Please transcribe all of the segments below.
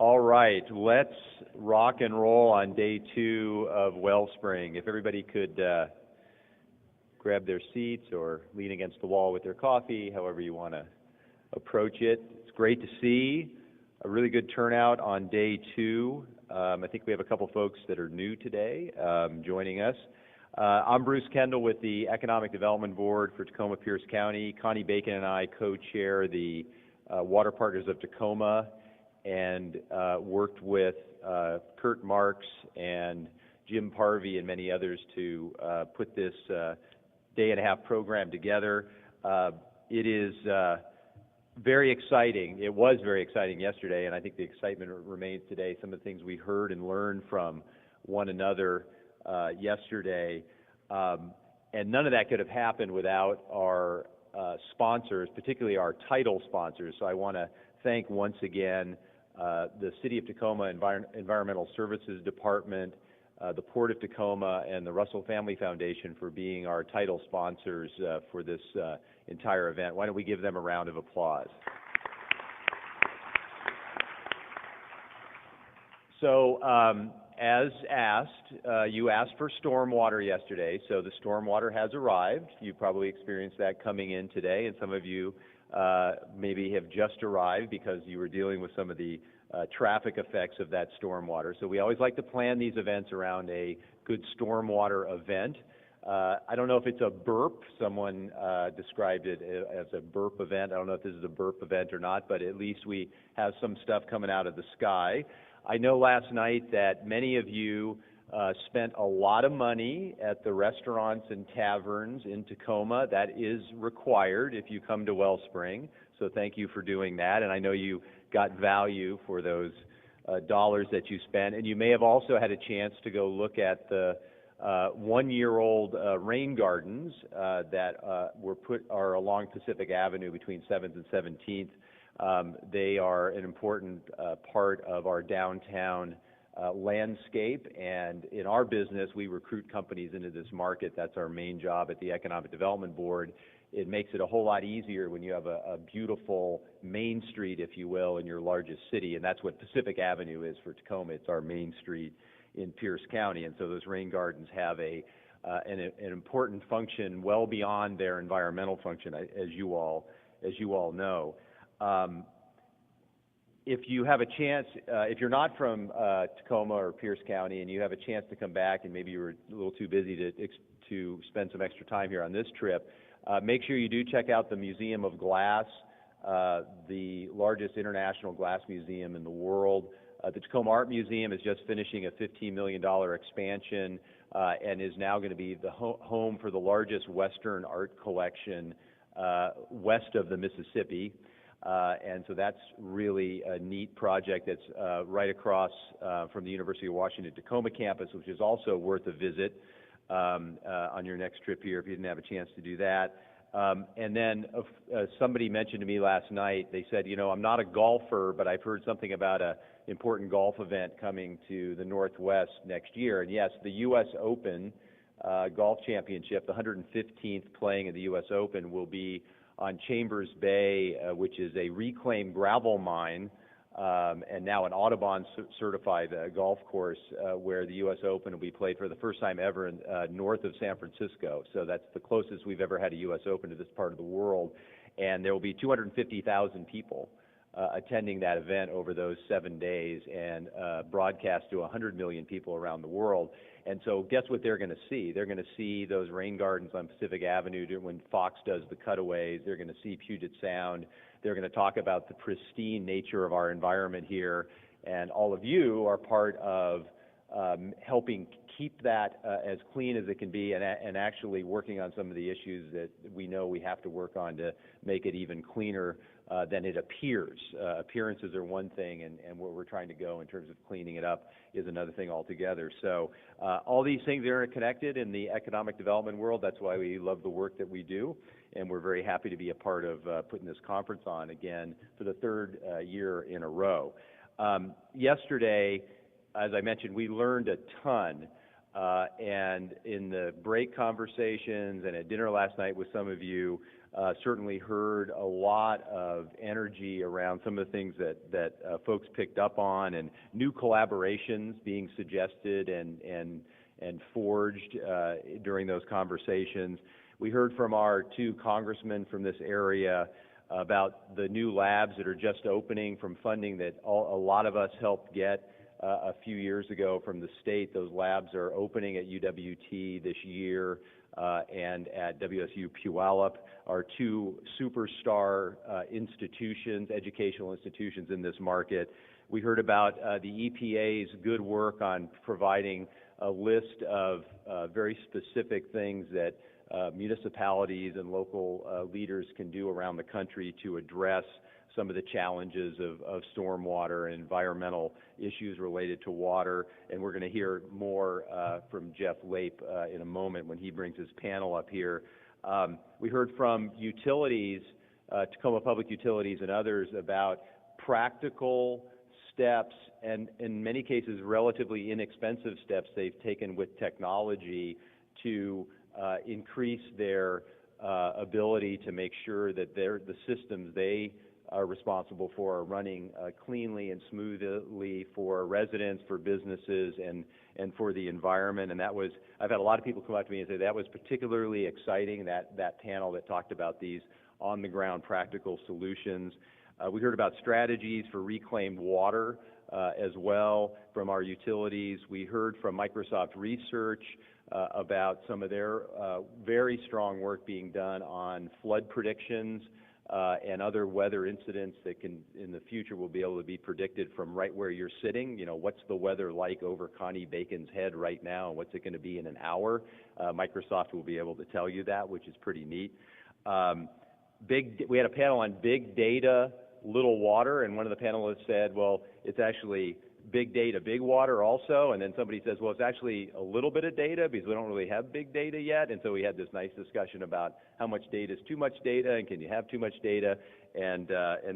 All right, let's rock and roll on day 2 of Wellspring. If everybody could grab their seats or lean against the wall with their coffee, however you want to approach it. It's great to see a really good turnout on day 2. I think we have a couple folks that are new today joining us. I'm Bruce Kendall with the Economic Development Board for Tacoma Pierce County. Connie Bacon and I co-chair the Water Partners of Tacoma, and worked with Kurt Marks and Jim Parvey and many others to put this day-and-a-half program together. It is very exciting. It was very exciting yesterday, and I think the excitement remains today. Some of the things we heard and learned from one another yesterday, and none of that could have happened without our sponsors, particularly our title sponsors. So I want to thank once again the City of Tacoma Environmental Services Department, the Port of Tacoma, and the Russell Family Foundation for being our title sponsors for this entire event. Why don't we give them a round of applause? So, as asked, you asked for stormwater yesterday, so the stormwater has arrived. You probably experienced that coming in today, and some of you maybe have just arrived because you were dealing with some of the traffic effects of that stormwater. So we always like to plan these events around a good stormwater event. I don't know if it's a burp. Someone described it as a burp event. I don't know if this is a burp event or not, but at least we have some stuff coming out of the sky. I know last night that many of you spent a lot of money at the restaurants and taverns in Tacoma. That is required if you come to Wellspring, so thank you for doing that. And I know you got value for those dollars that you spent. And you may have also had a chance to go look at the one-year-old rain gardens that are along Pacific Avenue between 7th and 17th. They are an important part of our downtown landscape, and in our business we recruit companies into this market. That's our main job at the Economic Development Board. It makes it a whole lot easier when you have a beautiful main street, if you will, in your largest city, and that's what Pacific Avenue is for Tacoma. It's our main street in Pierce County, and so those rain gardens have an important function well beyond their environmental function, as you all know. If you have a chance, if you're not from Tacoma or Pierce County and you have a chance to come back, and maybe you were a little too busy to spend some extra time here on this trip, make sure you do check out the Museum of Glass, the largest international glass museum in the world. The Tacoma Art Museum is just finishing a $15 million expansion and is now going to be the home for the largest Western art collection west of the Mississippi. And so that's really a neat project that's right across from the University of Washington Tacoma campus, which is also worth a visit on your next trip here if you didn't have a chance to do that. And then somebody mentioned to me last night, they said, you know, I'm not a golfer, but I've heard something about an important golf event coming to the Northwest next year. And yes, the U.S. Open Golf Championship, the 115th playing of the U.S. Open, will be on Chambers Bay, which is a reclaimed gravel mine, and now an Audubon certified golf course where the U.S. Open will be played for the first time ever north of San Francisco. So that's the closest we've ever had a U.S. Open to this part of the world. And there will be 250,000 people attending that event over those 7 days and broadcast to 100 million people around the world. And so guess what they're going to see? They're going to see those rain gardens on Pacific Avenue when Fox does the cutaways. They're going to see Puget Sound. They're going to talk about the pristine nature of our environment here. And all of you are part of helping keep that as clean as it can be, and actually working on some of the issues that we know we have to work on to make it even cleaner than it appears. Appearances are one thing, and where we're trying to go in terms of cleaning it up is another thing altogether. So all these things are interconnected in the economic development world. That's why we love the work that we do, and we're very happy to be a part of putting this conference on again for the third year in a row. Yesterday, as I mentioned, we learned a ton. And in the break conversations and at dinner last night with some of you, certainly heard a lot of energy around some of the things that folks picked up on, and new collaborations being suggested and forged during those conversations. We heard from our two congressmen from this area about the new labs that are just opening from funding that a lot of us helped get a few years ago from the state. Those labs are opening at UWT this year and at WSU Puyallup, are two superstar institutions, educational institutions in this market. We heard about the EPA's good work on providing a list of very specific things that municipalities and local leaders can do around the country to address some of the challenges of stormwater and environmental issues related to water. And we're going to hear more from Jeff Lape in a moment when he brings his panel up here. We heard from utilities, Tacoma Public Utilities and others, about practical steps and in many cases relatively inexpensive steps they've taken with technology to increase their ability to make sure that the systems they are responsible for are running cleanly and smoothly for residents, for businesses, and for the environment. And that was, I've had a lot of people come up to me and say that was particularly exciting, that panel that talked about these on-the-ground practical solutions. We heard about strategies for reclaimed water as well from our utilities. We heard from Microsoft Research about some of their very strong work being done on flood predictions and other weather incidents that can, in the future, will be able to be predicted from right where you're sitting. You know, what's the weather like over Connie Bacon's head right now, and what's it going to be in an hour? Microsoft will be able to tell you that, which is pretty neat. We had a panel on big data, little water, and one of the panelists said, well, it's actually big data, big water also, and then somebody says, well, it's actually a little bit of data because we don't really have big data yet. And so we had this nice discussion about how much data is too much data, and can you have too much data, and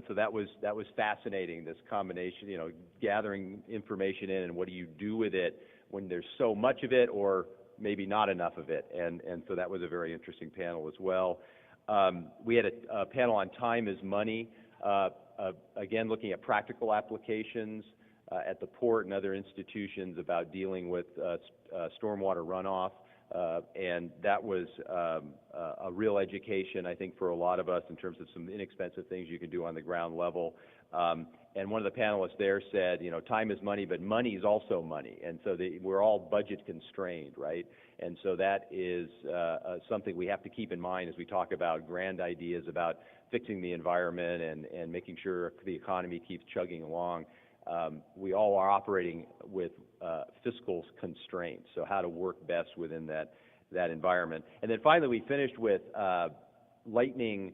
so that was fascinating, this combination, you know, gathering information in and what do you do with it when there's so much of it or maybe not enough of it, and so that was a very interesting panel as well. We had a panel on time is money, again looking at practical applications at the port and other institutions about dealing with stormwater runoff, and that was a real education, I think, for a lot of us in terms of some inexpensive things you can do on the ground level. And one of the panelists there said, you know, time is money, but money is also money, and so we're all budget constrained, right? And so that is something we have to keep in mind as we talk about grand ideas about fixing the environment and making sure the economy keeps chugging along. We all are operating with fiscal constraints, so how to work best within that environment. And then finally, we finished with lightning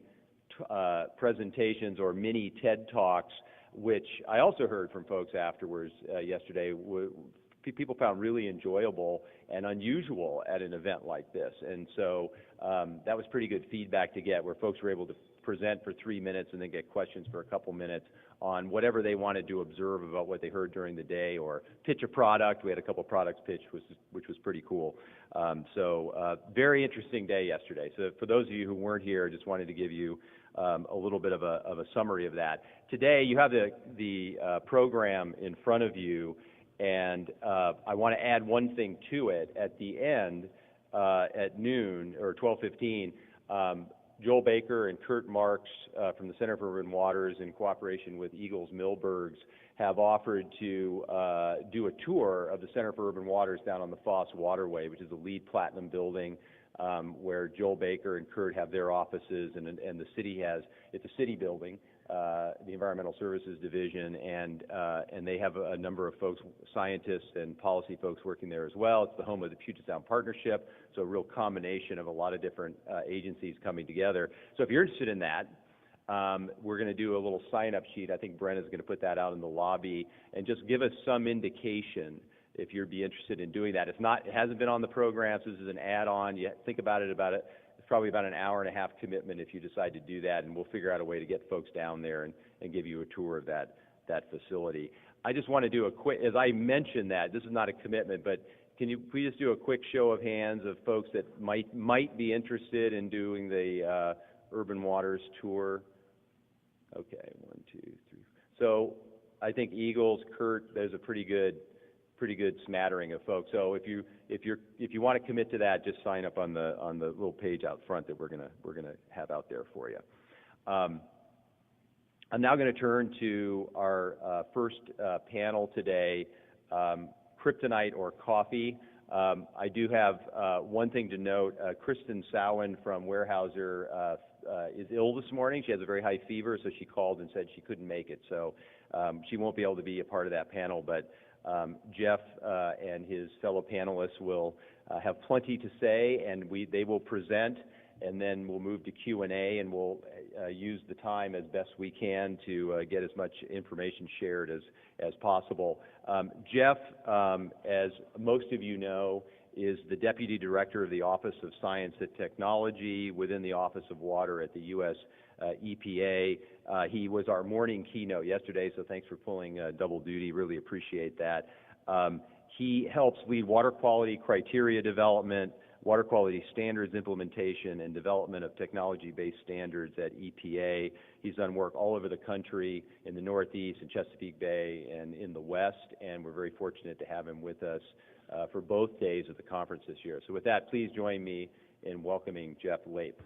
presentations or mini TED Talks, which I also heard from folks afterwards yesterday. People found really enjoyable and unusual at an event like this, and so that was pretty good feedback to get, where folks were able to present for 3 minutes and then get questions for a couple minutes on whatever they wanted to observe about what they heard during the day, or pitch a product. We had a couple products pitched, which was pretty cool. Very interesting day yesterday. So for those of you who weren't here, I just wanted to give you a little bit of a summary of that. Today, you have the program in front of you, and I want to add one thing to it. At the end, at noon, or 12:15, Joel Baker and Kurt Marks from the Center for Urban Waters, in cooperation with Eagles Millburgs, have offered to do a tour of the Center for Urban Waters down on the Foss Waterway, which is the LEED Platinum building, where Joel Baker and Kurt have their offices, and the city has, it's a city building, the Environmental Services Division, and they have a number of folks, scientists and policy folks working there as well. It's the home of the Puget Sound Partnership, so a real combination of a lot of different agencies coming together. So if you're interested in that, we're going to do a little sign-up sheet. I think Brenna's going to put that out in the lobby, and just give us some indication if you'd be interested in doing that. If not, it hasn't been on the program, so this is an add-on. You think about it. It's probably about an hour and a half commitment if you decide to do that, and we'll figure out a way to get folks down there and give you a tour of that facility. I just want to do a quick, as I mentioned that, this is not a commitment, but can you please just do a quick show of hands of folks that might be interested in doing the Urban Waters tour? Okay, 1, 2, 3. So I think Eagles, Kurt, there's a pretty good smattering of folks. So if you want to commit to that, just sign up on the little page out front that we're gonna have out there for you. I'm now going to turn to our first panel today, Kryptonite or Coffee. I do have one thing to note. Kristen Sowen from Weyerhaeuser is ill this morning. She has a very high fever, so she called and said she couldn't make it. So she won't be able to be a part of that panel, but Jeff and his fellow panelists will have plenty to say, and they will present, and then we'll move to Q&A, and we'll use the time as best we can to get as much information shared as possible. Jeff, as most of you know, is the Deputy Director of the Office of Science and Technology within the Office of Water at the U.S. EPA. He was our morning keynote yesterday, so thanks for pulling double duty. Really appreciate that. He helps lead water quality criteria development, water quality standards implementation, and development of technology-based standards at EPA. He's done work all over the country, in the Northeast, in Chesapeake Bay, and in the West, and we're very fortunate to have him with us for both days of the conference this year. So with that, please join me in welcoming Jeff Lape.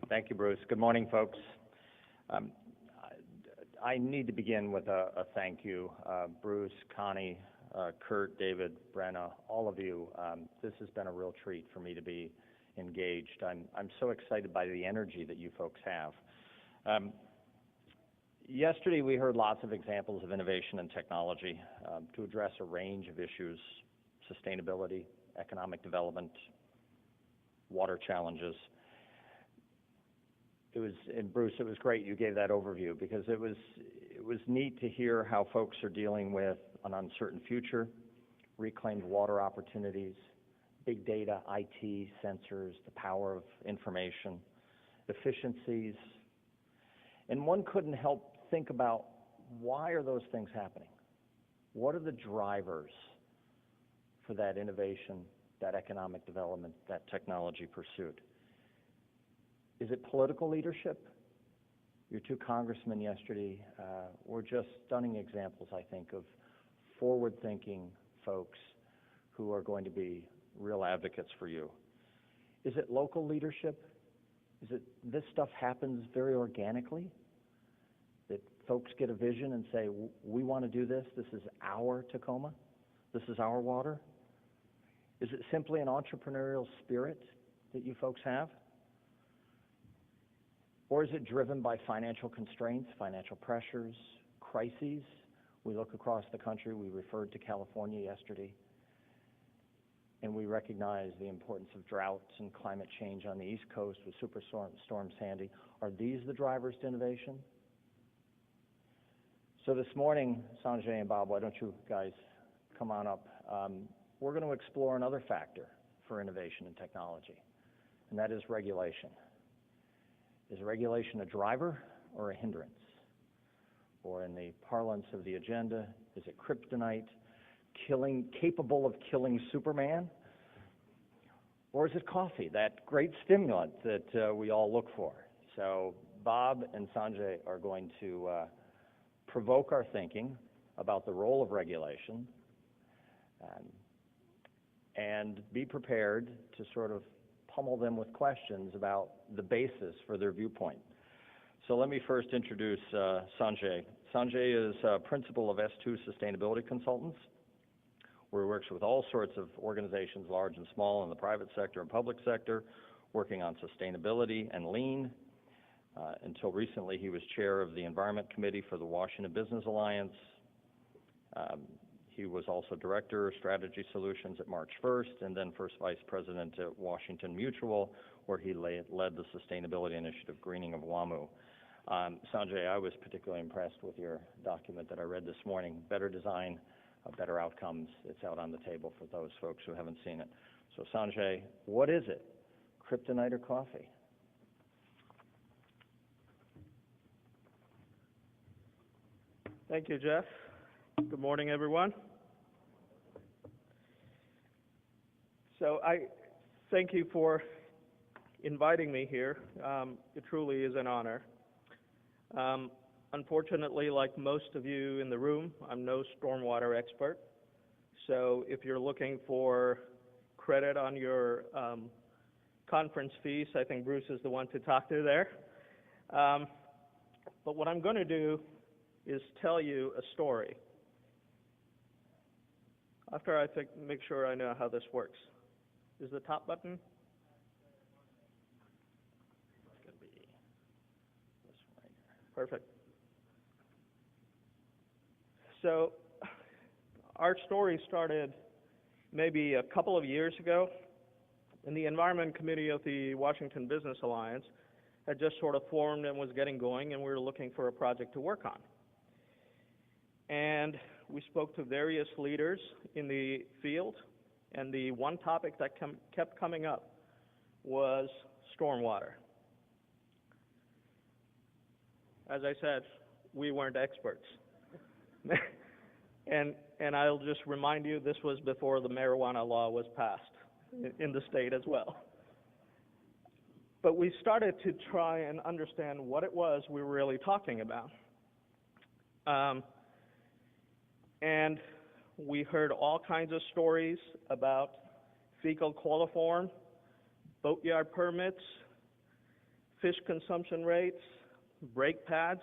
Thank you, Bruce. Good morning, folks. I need to begin with a thank you. Bruce, Connie, Kurt, David, Brenna, all of you. This has been a real treat for me to be engaged. I'm so excited by the energy that you folks have. Yesterday, we heard lots of examples of innovation and technology to address a range of issues: sustainability, economic development, water challenges. And Bruce, it was great you gave that overview, because it was neat to hear how folks are dealing with an uncertain future, reclaimed water opportunities, big data, IT, sensors, the power of information, efficiencies. And one couldn't help think about, why are those things happening? What are the drivers for that innovation, that economic development, that technology pursuit? Is it political leadership? Your two congressmen yesterday were just stunning examples, I think, of forward-thinking folks who are going to be real advocates for you. Is it local leadership? Is it this stuff happens very organically? That folks get a vision and say, we want to do this. This is our Tacoma. This is our water. Is it simply an entrepreneurial spirit that you folks have? Or is it driven by financial constraints, financial pressures, crises? We look across the country. We referred to California yesterday, and we recognize the importance of droughts and climate change on the East Coast with Superstorm Sandy. Are these the drivers to innovation? So this morning, Sanjay and Bob, why don't you guys come on up? We're going to explore another factor for innovation and technology, and that is regulation. Is regulation a driver or a hindrance? Or in the parlance of the agenda, is it kryptonite, capable of killing Superman? Or is it coffee, that great stimulant that we all look for? So Bob and Sanjay are going to provoke our thinking about the role of regulation, and be prepared to sort of pummel them with questions about the basis for their viewpoint. So let me first introduce Sanjay. Sanjay is principal of S2 Sustainability Consultants, where he works with all sorts of organizations, large and small, in the private sector and public sector, working on sustainability and lean. Until recently, he was chair of the Environment Committee for the Washington Business Alliance. He was also Director of Strategy Solutions at March 1st, and then First Vice President at Washington Mutual, where he led the Sustainability Initiative Greening of WAMU. Sanjay, I was particularly impressed with your document that I read this morning, Better Design, Better Outcomes. It's out on the table for those folks who haven't seen it. So Sanjay, what is it, kryptonite or coffee? Thank you, Jeff. Good morning, everyone. So I thank you for inviting me here. It truly is an honor. Unfortunately, like most of you in the room, I'm no stormwater expert. So if you're looking for credit on your conference fees, I think Bruce is the one to talk to there. But what I'm going to do is tell you a story. After I make sure I know how this works. Is the top button? It's going to be this one right here. Perfect. So our story started maybe a couple of years ago, and the Environment Committee of the Washington Business Alliance had just sort of formed and was getting going, and we were looking for a project to work on. And we spoke to various leaders in the field, and the one topic that kept coming up was stormwater. As I said, we weren't experts. And I'll just remind you, this was before the marijuana law was passed in the state as well. But we started to try and understand what it was we were really talking about. And we heard all kinds of stories about fecal coliform, boatyard permits, fish consumption rates, brake pads,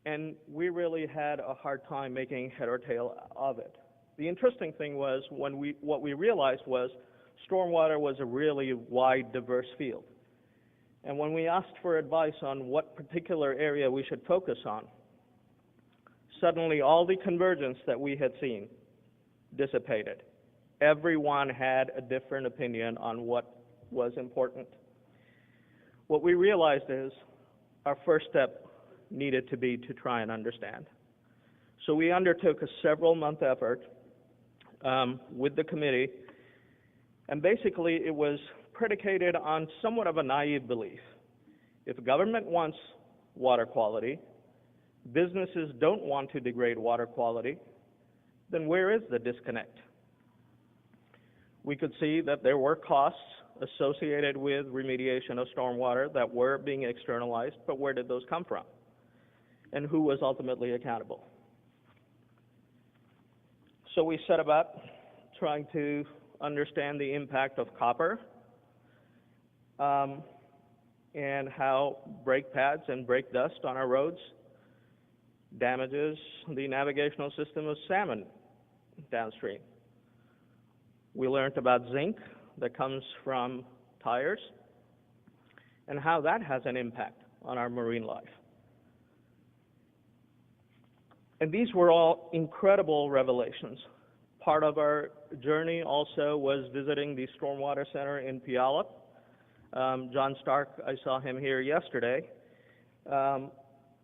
and we really had a hard time making head or tail of it. The interesting thing was what we realized was stormwater was a really wide, diverse field. And when we asked for advice on what particular area we should focus on, suddenly all the convergence that we had seen dissipated. Everyone had a different opinion on what was important. What we realized is our first step needed to be to try and understand. So we undertook a several-month effort with the committee, and basically it was predicated on somewhat of a naive belief. If government wants water quality, businesses don't want to degrade water quality, then where is the disconnect? We could see that there were costs associated with remediation of stormwater that were being externalized, but where did those come from? And who was ultimately accountable? So we set about trying to understand the impact of copper and how brake pads and brake dust on our roads damages the navigational system of salmon downstream. We learned about zinc that comes from tires and how that has an impact on our marine life. And these were all incredible revelations. Part of our journey also was visiting the Stormwater Center in Puyallup. John Stark, I saw him here yesterday,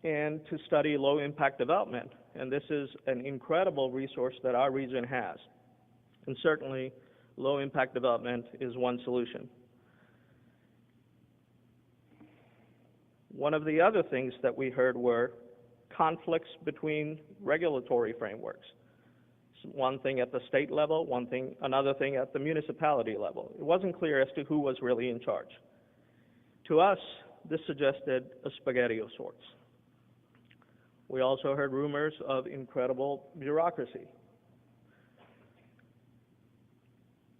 and to study low-impact development. And this is an incredible resource that our region has. And certainly, low-impact development is one solution. One of the other things that we heard were conflicts between regulatory frameworks. One thing at the state level, another thing at the municipality level. It wasn't clear as to who was really in charge. To us, this suggested a spaghetti of sorts. We also heard rumors of incredible bureaucracy.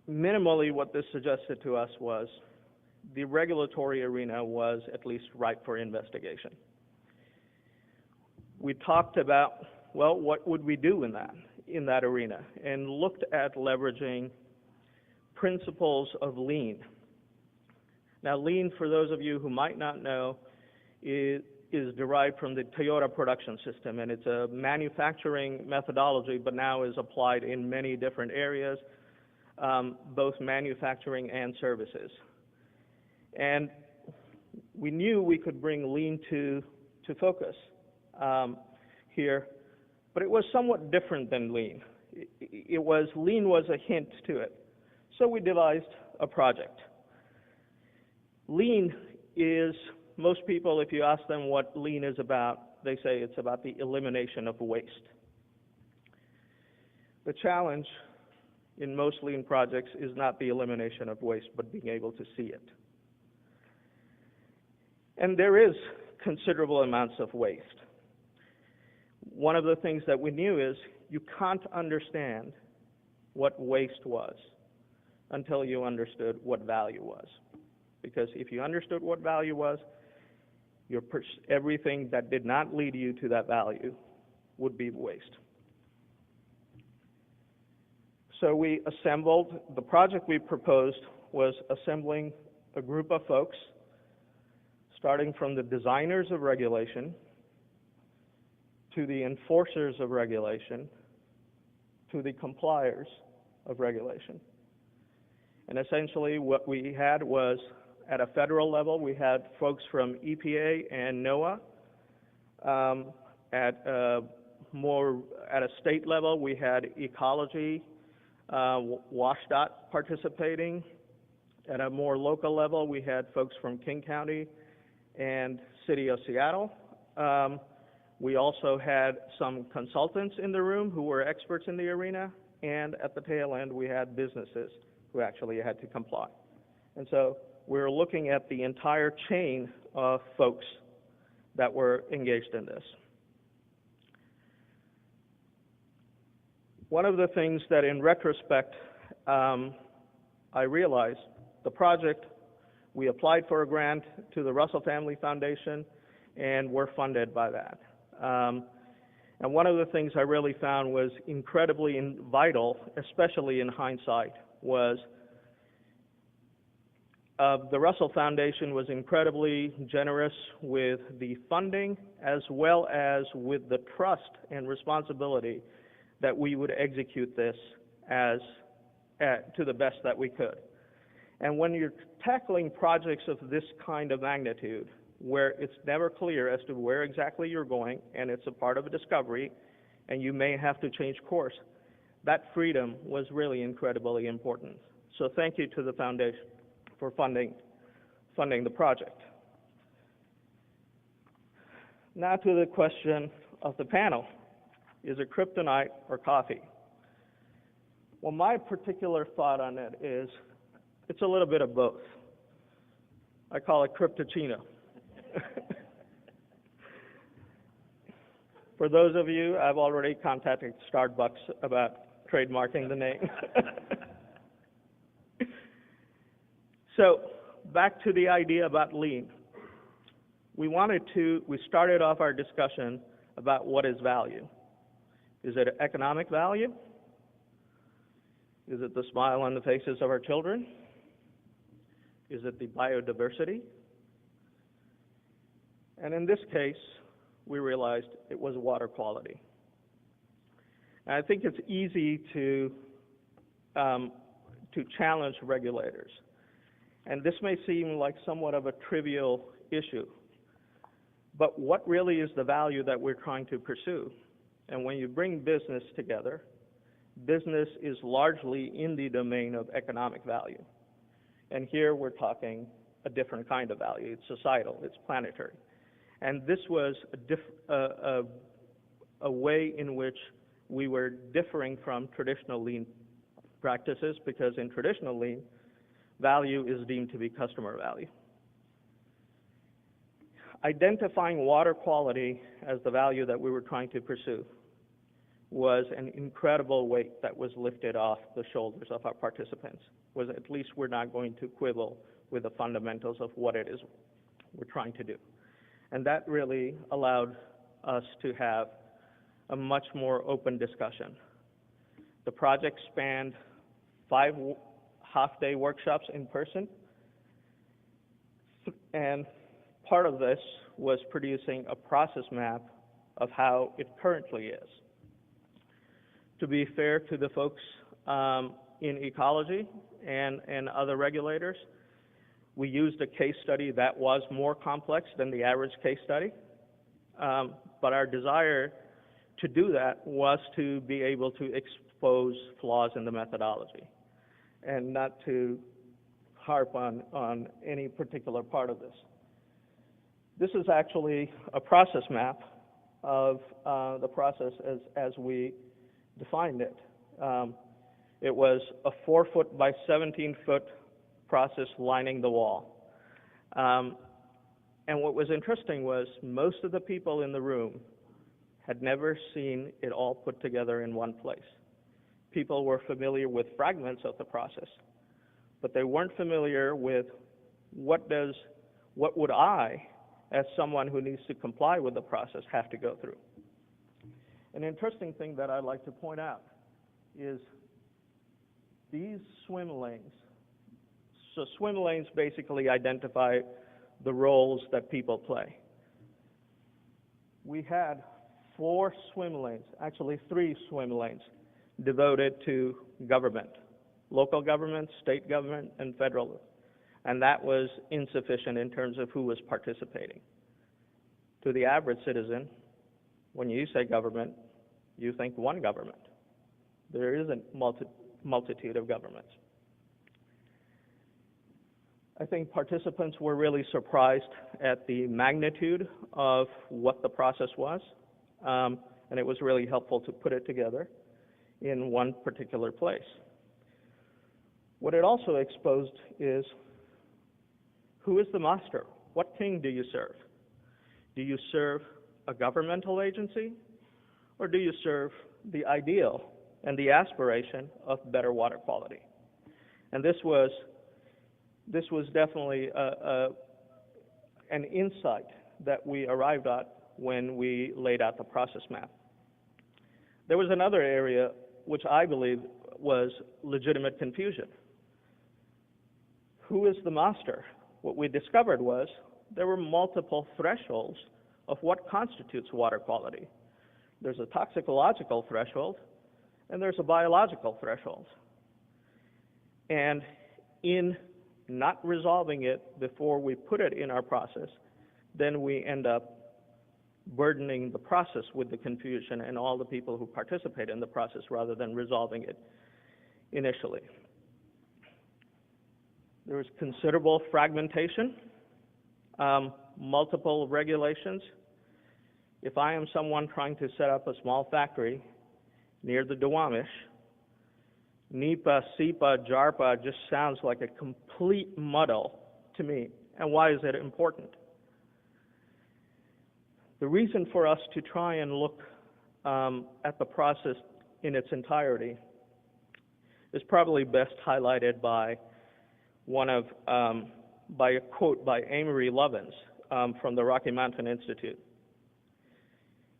Minimally, what this suggested to us was the regulatory arena was at least ripe for investigation. We talked about, well, what would we do in that arena, and looked at leveraging principles of lean. Now, lean, for those of you who might not know, is derived from the Toyota production system, and it's a manufacturing methodology, but now is applied in many different areas, both manufacturing and services. And we knew we could bring lean to focus here, but it was somewhat different than lean. Lean was a hint to it. So we devised a project. Lean is, most people, if you ask them what lean is about, they say it's about the elimination of waste. The challenge in most lean projects is not the elimination of waste, but being able to see it. And there is considerable amounts of waste. One of the things that we knew is you can't understand what waste was until you understood what value was. Because if you understood what value was, everything that did not lead you to that value would be waste. So we assembled, the project we proposed was assembling a group of folks, starting from the designers of regulation, to the enforcers of regulation, to the compliers of regulation. And essentially what we had was, at a federal level, we had folks from EPA and NOAA. At a state level, we had ecology, WashDOT participating. At a more local level, we had folks from King County and City of Seattle. We also had some consultants in the room who were experts in the arena, and at the tail end, we had businesses who actually had to comply. And so we're looking at the entire chain of folks that were engaged in this. One of the things that in retrospect I realized, the project, we applied for a grant to the Russell Family Foundation and were funded by that. And one of the things I really found was incredibly vital, especially in hindsight, was the Russell Foundation was incredibly generous with the funding as well as with the trust and responsibility that we would execute this to the best that we could. And when you're tackling projects of this kind of magnitude, where it's never clear as to where exactly you're going, and it's a part of a discovery, and you may have to change course, that freedom was really incredibly important. So thank you to the foundation for funding the project. Now to the question of the panel. Is it kryptonite or coffee? Well, my particular thought on it is it's a little bit of both. I call it cryptochino. For those of you, I've already contacted Starbucks about trademarking the name. So back to the idea about lean. We started off our discussion about what is value. Is it economic value? Is it the smile on the faces of our children? Is it the biodiversity? And in this case, we realized it was water quality. And I think it's easy to challenge regulators. And this may seem like somewhat of a trivial issue, but what really is the value that we're trying to pursue? And when you bring business together, business is largely in the domain of economic value. And here we're talking a different kind of value. It's societal, it's planetary. And this was a way in which we were differing from traditional lean practices, because in traditional lean, value is deemed to be customer value. Identifying water quality as the value that we were trying to pursue was an incredible weight that was lifted off the shoulders of our participants, was at least we're not going to quibble with the fundamentals of what it is we're trying to do. And that really allowed us to have a much more open discussion. The project spanned 5 half-day workshops in person, and part of this was producing a process map of how it currently is. To be fair to the folks in ecology and other regulators, we used a case study that was more complex than the average case study, but our desire to do that was to be able to expose flaws in the methodology and not to harp on any particular part of this. This is actually a process map of the process as we defined it. It was a 4-foot by 17-foot process lining the wall. And what was interesting was most of the people in the room had never seen it all put together in one place. People were familiar with fragments of the process, but they weren't familiar with what would I, as someone who needs to comply with the process, have to go through. An interesting thing that I'd like to point out is these swim lanes. So swim lanes basically identify the roles that people play. We had 4 swim lanes, actually 3 swim lanes, devoted to government, local government, state government, and federal. And that was insufficient in terms of who was participating. To the average citizen, when you say government, you think one government. There is a multitude of governments. I think participants were really surprised at the magnitude of what the process was, and it was really helpful to put it together in one particular place. What it also exposed is, who is the master? What king do you serve? Do you serve a governmental agency, or do you serve the ideal and the aspiration of better water quality? And this was definitely an insight that we arrived at when we laid out the process map. There was another area which I believe was legitimate confusion. Who is the master? What we discovered was there were multiple thresholds of what constitutes water quality. There's a toxicological threshold, and there's a biological threshold. And in not resolving it before we put it in our process, then we end up burdening the process with the confusion and all the people who participate in the process rather than resolving it initially. There was considerable fragmentation, multiple regulations. If I am someone trying to set up a small factory near the Duwamish, NEPA, SEPA, JARPA just sounds like a complete muddle to me. And why is it important? The reason for us to try and look at the process in its entirety is probably best highlighted by by a quote by Amory Lovins from the Rocky Mountain Institute.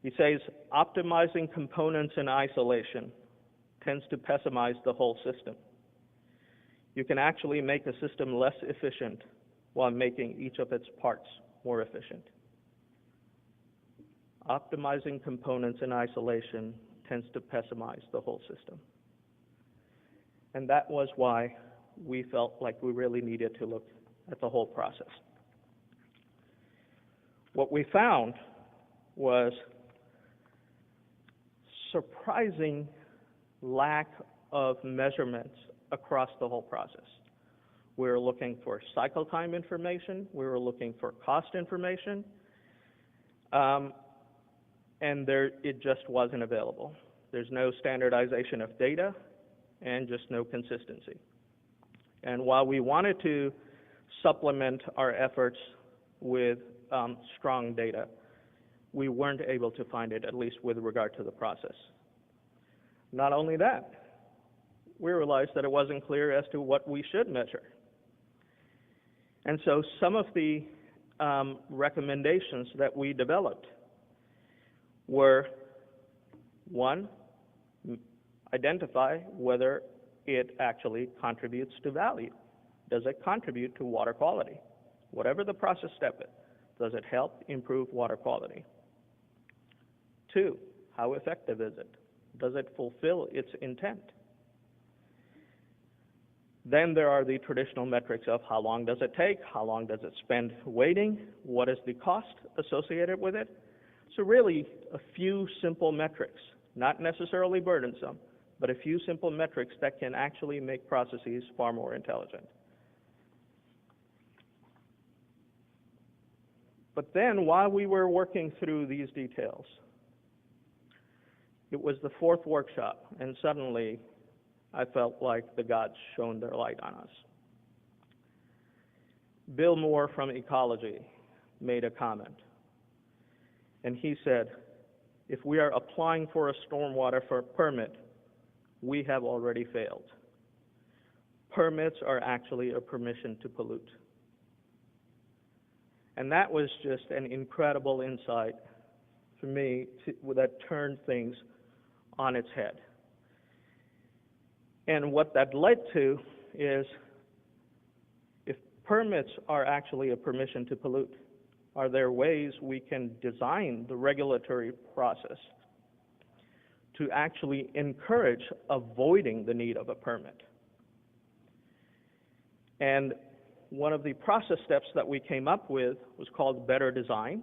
He says, "Optimizing components in isolation tends to pessimize the whole system. You can actually make a system less efficient while making each of its parts more efficient." Optimizing components in isolation tends to pessimize the whole system. And that was why we felt like we really needed to look at the whole process. What we found was surprising lack of measurements across the whole process. We were looking for cycle time information, we were looking for cost information, and it just wasn't available. There's no standardization of data and just no consistency. And while we wanted to supplement our efforts with strong data, we weren't able to find it, at least with regard to the process. Not only that, we realized that it wasn't clear as to what we should measure. And so some of the recommendations that we developed were, 1, identify whether it actually contributes to value. Does it contribute to water quality? Whatever the process step is, does it help improve water quality? 2, how effective is it? Does it fulfill its intent? Then there are the traditional metrics of how long does it take, how long does it spend waiting, what is the cost associated with it. So really a few simple metrics, not necessarily burdensome, but a few simple metrics that can actually make processes far more intelligent. But then while we were working through these details, It was the fourth workshop, and suddenly I felt like the gods shone their light on us. Bill Moore from Ecology made a comment, and he said, if we are applying for a stormwater permit, we have already failed. Permits are actually a permission to pollute. And that was just an incredible insight for me that turned things on its head. And what that led to is, if permits are actually a permission to pollute, are there ways we can design the regulatory process to actually encourage avoiding the need of a permit? And one of the process steps that we came up with was called better design.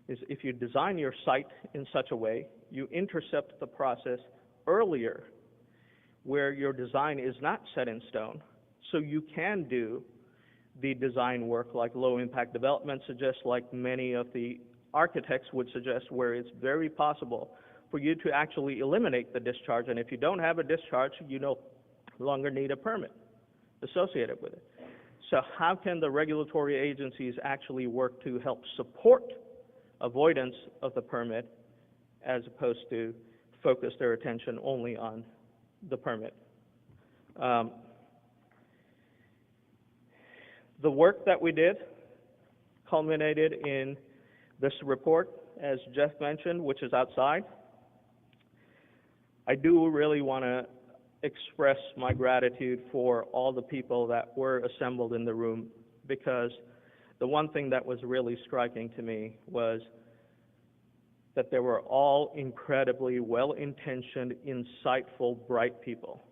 Is if you design your site in such a way, you intercept the process earlier where your design is not set in stone, so you can do the design work like low impact development suggests, like many of the architects would suggest, where it's very possible for you to actually eliminate the discharge, and if you don't have a discharge, you no longer need a permit associated with it. So how can the regulatory agencies actually work to help support avoidance of the permit as opposed to focus their attention only on the permit? The work that we did culminated in this report, as Jeff mentioned, which is outside. I do really want to express my gratitude for all the people that were assembled in the room, because the one thing that was really striking to me was that they were all incredibly well-intentioned, insightful, bright people.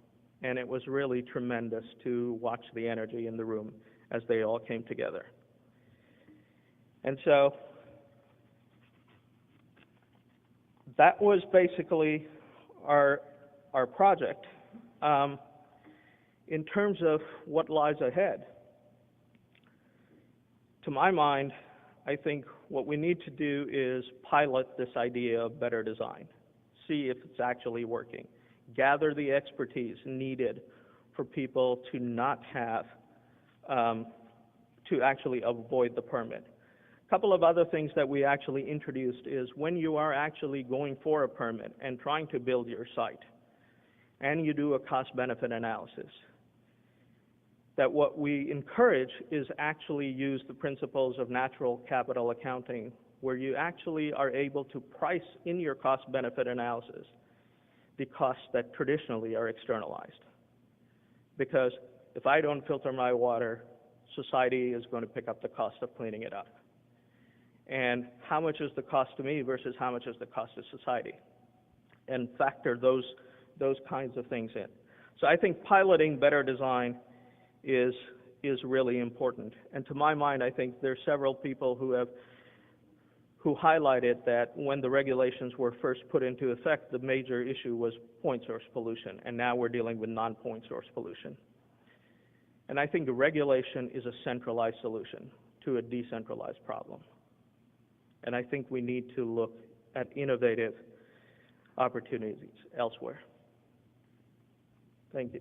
And it was really tremendous to watch the energy in the room as they all came together. And so that was basically our project. In terms of what lies ahead, to my mind, I think what we need to do is pilot this idea of better design, see if it's actually working, gather the expertise needed for people to not have, to actually avoid the permit. A couple of other things that we actually introduced is when you are actually going for a permit and trying to build your site, and you do a cost-benefit analysis, that what we encourage is actually use the principles of natural capital accounting, where you actually are able to price in your cost-benefit analysis the costs that traditionally are externalized. Because if I don't filter my water, society is going to pick up the cost of cleaning it up. And how much is the cost to me versus how much is the cost to society? And factor those kinds of things in. So I think piloting better design is really important. And to my mind, I think there are several people who highlighted that when the regulations were first put into effect, the major issue was point source pollution, and now we're dealing with non-point source pollution. And I think the regulation is a centralized solution to a decentralized problem. And I think we need to look at innovative opportunities elsewhere. Thank you.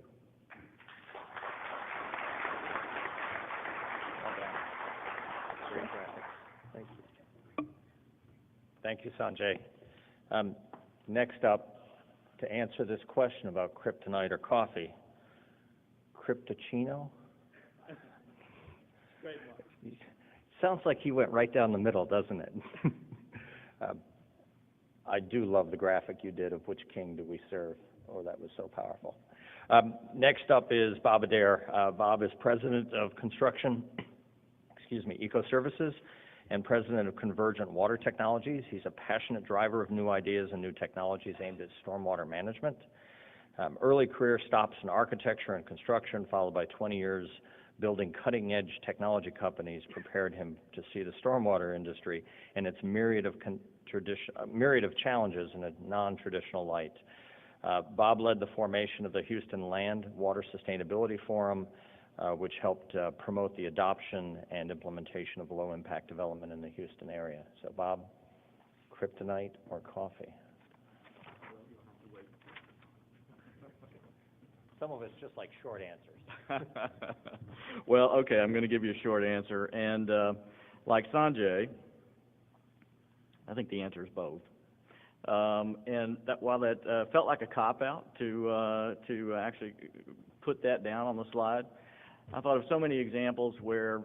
Thank you. Thank you, Sanjay. Next up, to answer this question about kryptonite or coffee, Cryptochino? Great one. Sounds like he went right down the middle, doesn't it? I do love the graphic you did of which king do we serve. Oh, that was so powerful. Next up is Bob Adair. Bob is president of Construction, Eco Services, and president of Convergent Water Technologies. He's a passionate driver of new ideas and new technologies aimed at stormwater management. Early career stops in architecture and construction, followed by 20 years building cutting-edge technology companies, prepared him to see the stormwater industry and its myriad of challenges in a non-traditional light. Bob led the formation of the Houston Land Water Sustainability Forum, which helped promote the adoption and implementation of low-impact development in the Houston area. So, Bob, kryptonite or coffee? Some of it's just like short answers. Well, okay, I'm going to give you a short answer. And like Sanjay, I think the answer is both. And that, while that felt like a cop-out to actually put that down on the slide, I thought of so many examples where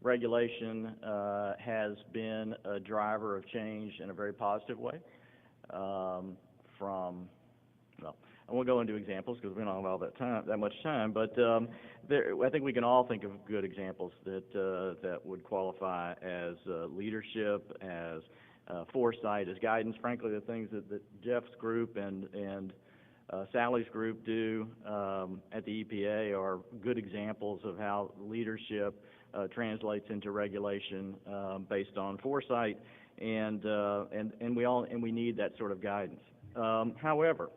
regulation has been a driver of change in a very positive way. Well, I won't go into examples because we don't have all that much time, but I think we can all think of good examples that would qualify as leadership, as foresight, as guidance. Frankly, the things that Jeff's group and Sally's group do at the EPA are good examples of how leadership translates into regulation based on foresight, and we need that sort of guidance. However,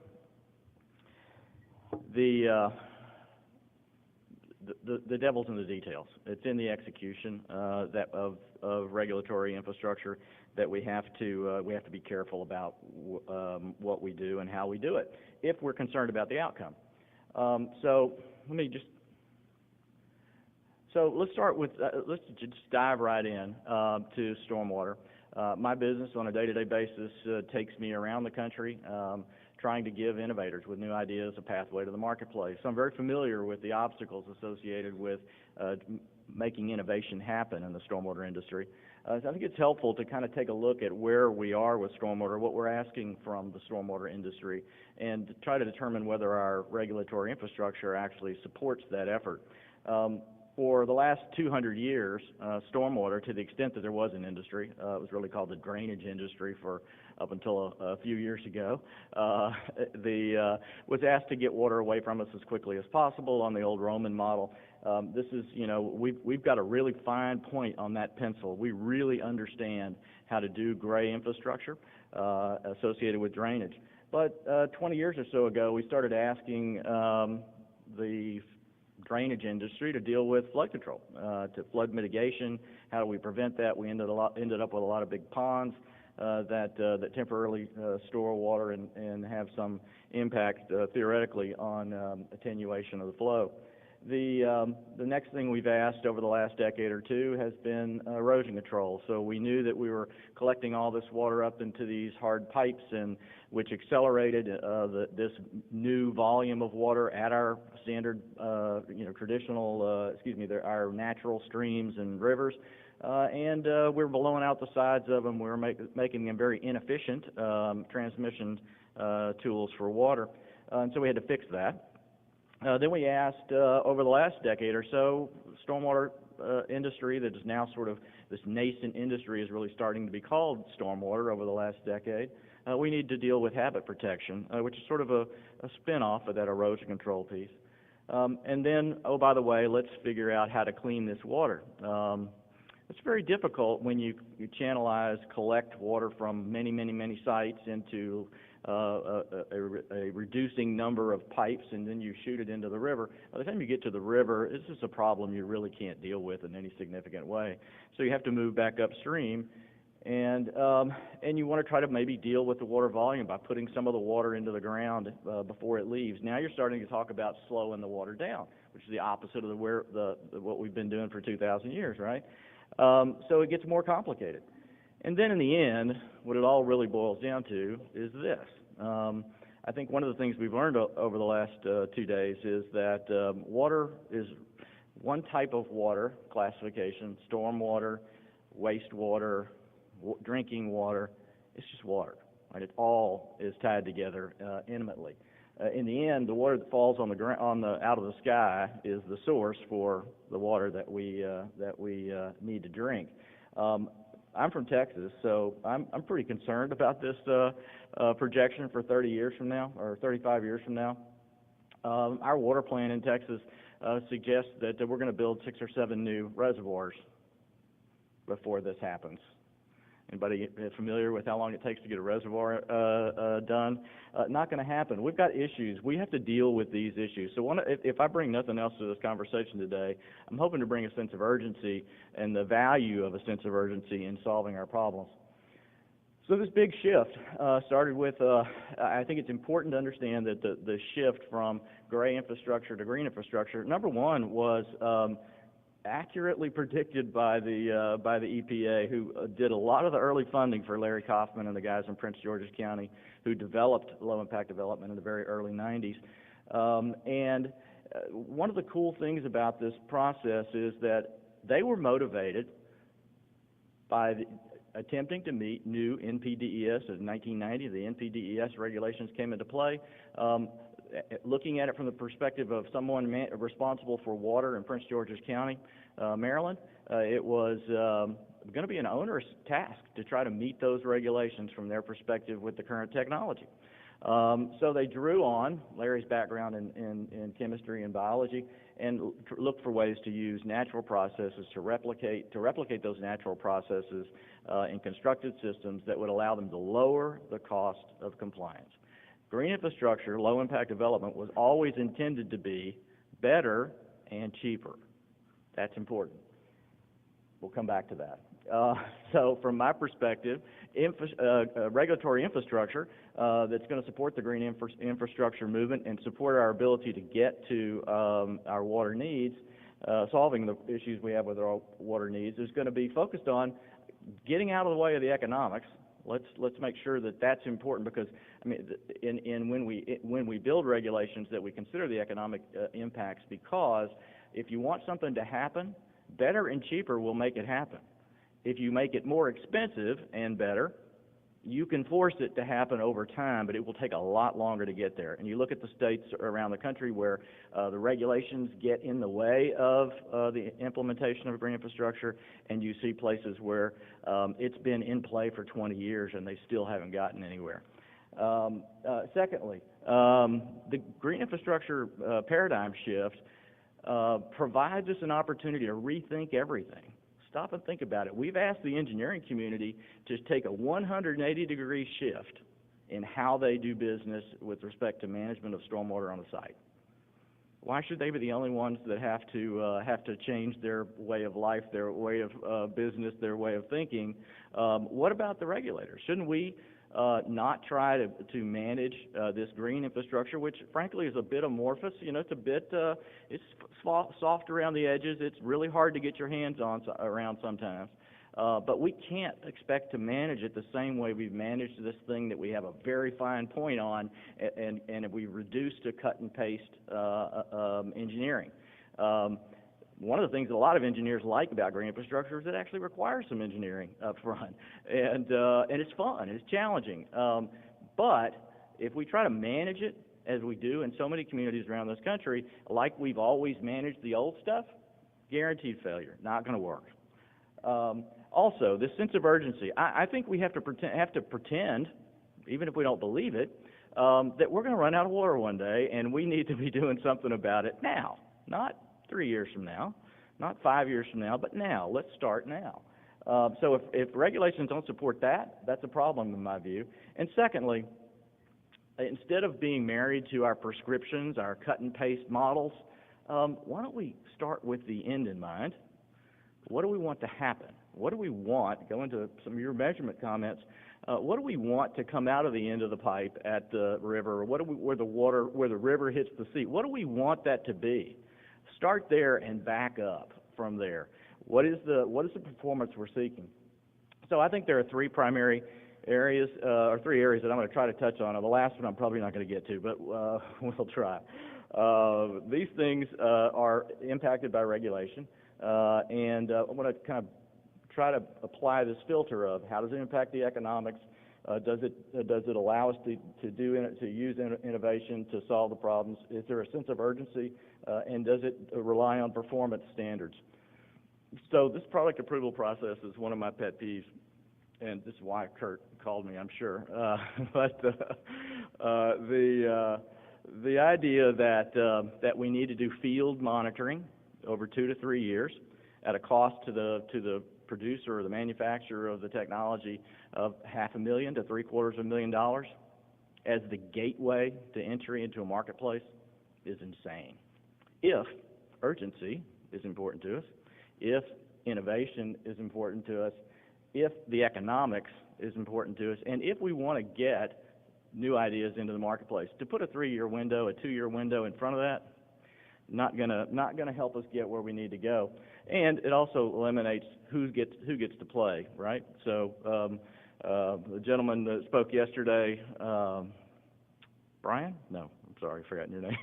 the devil's in the details. It's in the execution of regulatory infrastructure that we have to be careful about what we do and how we do it if we're concerned about the outcome. So let's start with let's just dive right in to stormwater. My business on a day-to-day basis takes me around the country trying to give innovators with new ideas a pathway to the marketplace. So I'm very familiar with the obstacles associated with making innovation happen in the stormwater industry. So I think it's helpful to kind of take a look at where we are with stormwater, what we're asking from the stormwater industry, and to try to determine whether our regulatory infrastructure actually supports that effort. For the last 200 years, stormwater, to the extent that there was an industry, it was really called the drainage industry for up until a few years ago, was asked to get water away from us as quickly as possible on the old Roman model. This is, we've got a really fine point on that pencil. We really understand how to do gray infrastructure associated with drainage. But 20 years or so ago, we started asking the drainage industry to deal with flood control, to flood mitigation. How do we prevent that? We ended up with a lot of big ponds that temporarily store water and have some impact theoretically on attenuation of the flow. The next thing we've asked over the last decade or two has been erosion control. So we knew that we were collecting all this water up into these hard pipes, and which accelerated this new volume of water at our standard, traditional, our natural streams and rivers. And we were blowing out the sides of them. We were making them very inefficient transmission tools for water. And so we had to fix that. Then we asked, over the last decade or so, stormwater industry that is now sort of this nascent industry is really starting to be called stormwater over the last decade. We need to deal with habit protection, which is sort of a spin-off of that erosion control piece. And then, oh, by the way, let's figure out how to clean this water. It's very difficult when you collect water from many, many, many sites into a reducing number of pipes, and then you shoot it into the river. By the time you get to the river, this is a problem you really can't deal with in any significant way. So you have to move back upstream, and you want to try to maybe deal with the water volume by putting some of the water into the ground before it leaves. Now you're starting to talk about slowing the water down, which is the opposite of what we've been doing for 2,000 years, right? So it gets more complicated. And then in the end, what it all really boils down to is this. I think one of the things we've learned over the last 2 days is that water is one type of water classification: stormwater, wastewater, drinking water. It's just water, right? It all is tied together intimately. In the end, the water that falls out of the sky is the source for the water that we need to drink. I'm from Texas, so I'm pretty concerned about this projection for 30 years from now, or 35 years from now. Our water plan in Texas suggests that we're going to build 6 or 7 new reservoirs before this happens. Anybody familiar with how long it takes to get a reservoir done? Not going to happen. We've got issues. We have to deal with these issues. So if I bring nothing else to this conversation today, I'm hoping to bring a sense of urgency and the value of a sense of urgency in solving our problems. So this big shift started with, I think it's important to understand that the shift from gray infrastructure to green infrastructure, number one, was accurately predicted by the EPA, who did a lot of the early funding for Larry Kaufman and the guys in Prince George's County who developed low-impact development in the very early 90s. One of the cool things about this process is that they were motivated by attempting to meet new NPDES. In 1990, the NPDES regulations came into play. Looking at it from the perspective of someone responsible for water in Prince George's County, Maryland, it was going to be an onerous task to try to meet those regulations from their perspective with the current technology. So they drew on Larry's background in chemistry and biology and looked for ways to use natural processes to replicate those natural processes in constructed systems that would allow them to lower the cost of compliance. Green infrastructure, low-impact development, was always intended to be better and cheaper. That's important. We'll come back to that. So from my perspective, regulatory infrastructure that's going to support the green infrastructure movement and support our ability to get to our water needs, solving the issues we have with our water needs, is going to be focused on getting out of the way of the economics. Let's make sure that that's important, because I mean, when we build regulations, that we consider the economic impacts, because if you want something to happen, better and cheaper will make it happen. If you make it more expensive and better, you can force it to happen over time, but it will take a lot longer to get there. And you look at the states around the country where the regulations get in the way of the implementation of green infrastructure, and you see places where it's been in play for 20 years and they still haven't gotten anywhere. Secondly, the green infrastructure paradigm shift provides us an opportunity to rethink everything. Stop and think about it. We've asked the engineering community to take a 180-degree shift in how they do business with respect to management of stormwater on the site. Why should they be the only ones that have to change their way of life, their way of business, their way of thinking? What about the regulators? Shouldn't we not try to manage this green infrastructure, which frankly is a bit amorphous? You know, it's a bit it's soft around the edges. It's really hard to get your hands around sometimes. But we can't expect to manage it the same way we've managed this thing that we have a very fine point on, and we reduce to cut and paste engineering. One of the things that a lot of engineers like about green infrastructure is it actually requires some engineering up front, and it's fun, it's challenging. But if we try to manage it as we do in so many communities around this country, like we've always managed the old stuff, guaranteed failure, not going to work. Also, this sense of urgency. I think we have to pretend, even if we don't believe it, that we're going to run out of water one day, and we need to be doing something about it now, not 3 years from now, not 5 years from now, but now. Let's start now. So if regulations don't support that, that's a problem in my view. And secondly, instead of being married to our prescriptions, our cut and paste models, why don't we start with the end in mind? What do we want to happen? What do we want, go into some of your measurement comments, what do we want to come out of the end of the pipe at the river, or where the river hits the sea? What do we want that to be? Start there and back up from there. What is the performance we're seeking? So I think there are three primary areas, or three areas that I'm going to try to touch on. The last one I'm probably not going to get to, but we'll try. These things are impacted by regulation, and I want to kind of try to apply this filter of how does it impact the economics? Does it allow us to use innovation to solve the problems? Is there a sense of urgency? And does it rely on performance standards? So this product approval process is one of my pet peeves, and this is why Kurt called me, I'm sure. But the idea that we need to do field monitoring over 2 to 3 years at a cost to the producer or the manufacturer of the technology of $500,000 to $750,000 as the gateway to entry into a marketplace is insane. If urgency is important to us, if innovation is important to us, if the economics is important to us, and if we want to get new ideas into the marketplace. To put a 3-year window, a 2-year window in front of that, not gonna help us get where we need to go. And it also eliminates who gets to play, right? So the gentleman that spoke yesterday, Brian? No, I'm sorry, forgotten your name.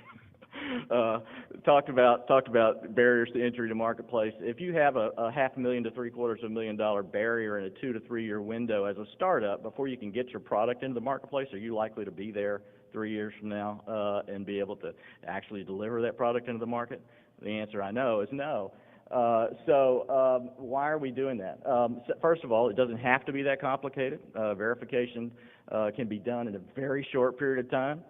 Talked about barriers to entry to marketplace. If you have a $500,000 to $750,000 barrier in a 2 to 3 year window as a startup before you can get your product into the marketplace, are you likely to be there 3 years from now and be able to actually deliver that product into the market? The answer I know is no. So why are we doing that? First of all, it doesn't have to be that complicated. Verification can be done in a very short period of time.